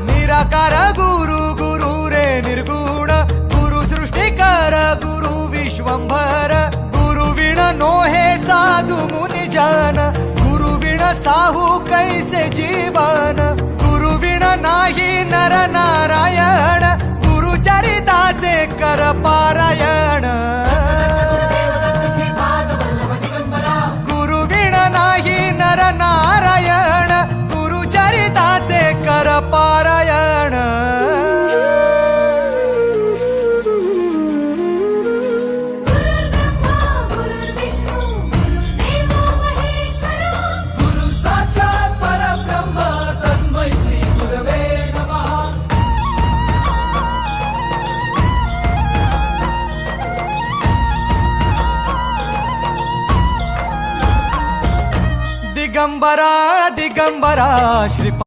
निराकार गुरु गुरु रे निर्गुण गुरु सृष्टिकर गुरु विश्वंभर गुरु विण नोहे साधु मुनि जन गुरु विण साहू कैसे जीवन गुरु विण नाही नर नारायण गुरु चरिताचे कर पारायण गुरु विण नाही नर नारायण गुरु चरिताचे कर पारायण दिगंबरा दिगंबरा श्री